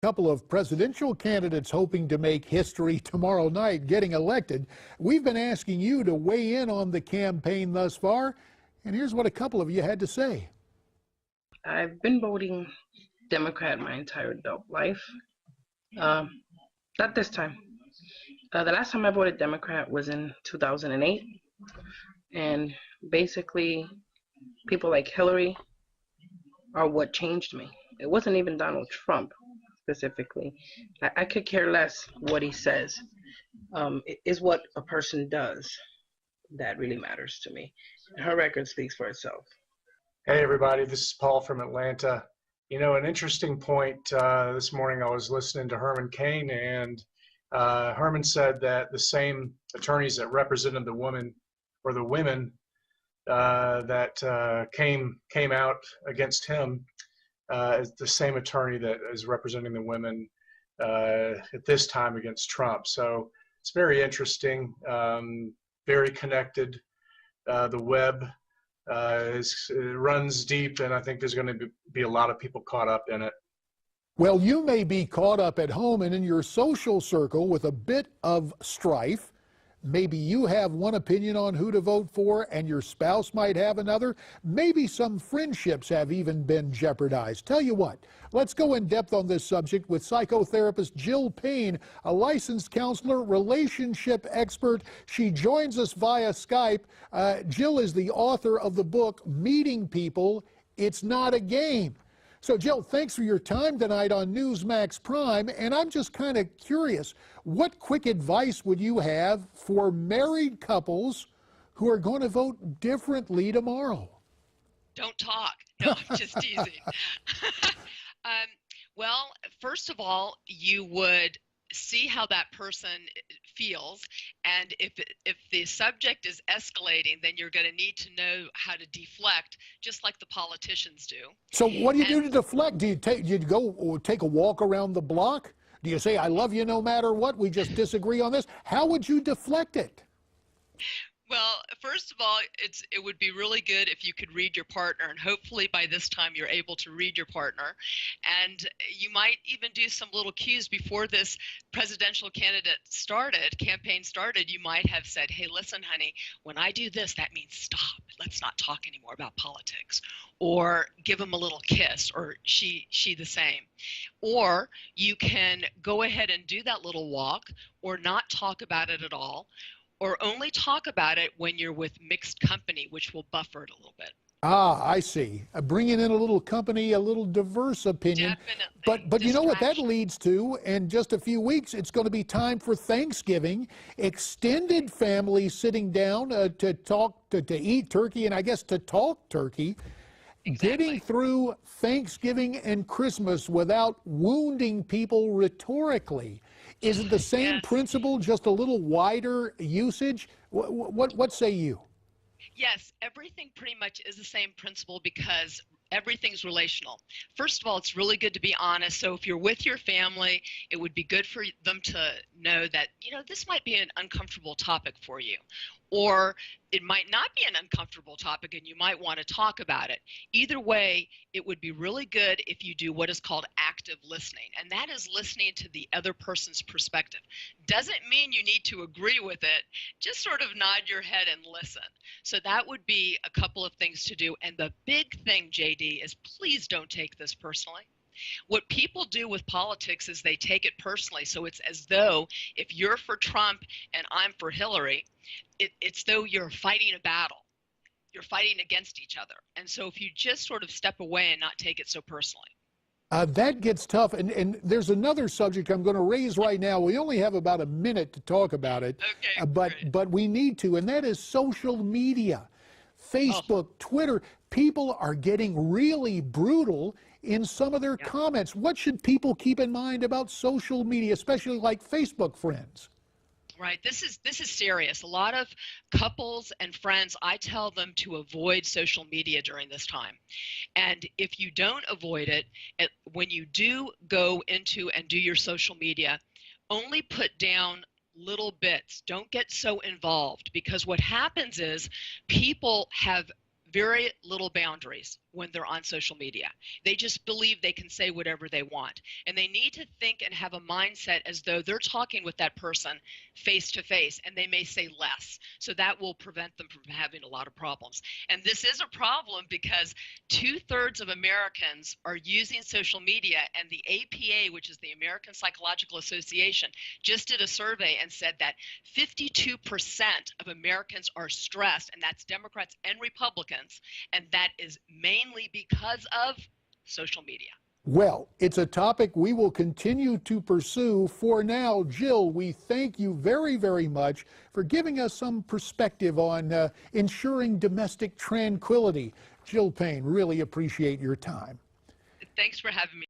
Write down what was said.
Couple of presidential candidates hoping to make history tomorrow night, getting elected. We've been asking you to weigh in on the campaign thus far, and here's what a couple of you had to say. I've been voting Democrat my entire adult life. Not this time. The last time I voted Democrat was in 2008, and basically people like Hillary are what changed me. It wasn't even Donald Trump specifically. I could care less what he says. It is what a person does that really matters to me. Her record speaks for itself. Hey everybody, this is Paul from Atlanta. You know, an interesting point this morning, I was listening to Herman Cain, and Herman said that the same attorneys that represented the woman or the women that came out against him is the same attorney that is representing the women at this time against Trump. So it's very interesting, very connected. The web runs deep, and I think there's going to be a lot of people caught up in it. Well, you may be caught up at home and in your social circle with a bit of strife. Maybe you have one opinion on who to vote for and your spouse might have another. Maybe some friendships have even been jeopardized. Tell you what, let's go in depth on this subject with psychotherapist Jill Payne, a licensed counselor, relationship expert. She joins us via Skype. Jill is the author of the book, Meeting People, It's Not a Game. So, Jill, thanks for your time tonight on Newsmax Prime, and I'm just kind of curious, what quick advice would you have for married couples who are going to vote differently tomorrow? Don't talk. No, I'm just teasing. Well, first of all, you would see how that person feels, and if the subject is escalating, then you're going to need to know how to deflect, just like the politicians do. So what do you do to deflect? Do you go or take a walk around the block? Do you say, I love you no matter what, we just disagree on this? How would you deflect it? Well, first of all, it would be really good if you could read your partner, and hopefully by this time you're able to read your partner. And you might even do some little cues before this presidential campaign started. You might have said, hey, listen, honey, when I do this, that means stop. Let's not talk anymore about politics. Or give him a little kiss, or she the same. Or you can go ahead and do that little walk, or not talk about it at all, or only talk about it when you're with mixed company, which will buffer it a little bit. Ah, I see. Bringing in a little company, a little diverse opinion. Definitely. But you know what that leads to? In just a few weeks, it's going to be time for Thanksgiving. Extended families sitting down to talk, to eat turkey, and I guess to talk turkey. Exactly. Getting through Thanksgiving and Christmas without wounding people rhetorically. Is it the same principle, just a little wider usage? What say you? Yes, everything pretty much is the same principle because everything's relational. First of all, it's really good to be honest. So if you're with your family, it would be good for them to know that, you know, this might be an uncomfortable topic for you. Or it might not be an uncomfortable topic and you might want to talk about it. Either way, it would be really good if you do what is called active listening. And that is listening to the other person's perspective. Doesn't mean you need to agree with it. Just sort of nod your head and listen. So that would be a couple of things to do. And the big thing, JD, is please don't take this personally. What people do with politics is they take it personally. So it's as though if you're for Trump and I'm for Hillary, it's though you're fighting a battle. You're fighting against each other. And so if you just sort of step away and not take it so personally. That gets tough. And there's another subject I'm going to raise right now. We only have about a minute to talk about it. Okay, but we need to, and that is social media. Facebook, Twitter, people are getting really brutal in some of their comments. What should people keep in mind about social media, especially like Facebook friends? Right. This is serious. A lot of couples and friends, I tell them to avoid social media during this time. And if you don't avoid it, when you do go into and do your social media, only put down little bits. Don't get so involved, because what happens is people have very little boundaries when they're on social media. They just believe they can say whatever they want. And they need to think and have a mindset as though they're talking with that person face to face, and they may say less. So that will prevent them from having a lot of problems. And this is a problem because 2/3 of Americans are using social media, and the APA, which is the American Psychological Association, just did a survey and said that 52% of Americans are stressed, and that's Democrats and Republicans, and that is mainly because of social media. Well, it's a topic we will continue to pursue. For now, Jill, we thank you very, very much for giving us some perspective on ensuring domestic tranquility. Jill Payne, really appreciate your time. Thanks for having me.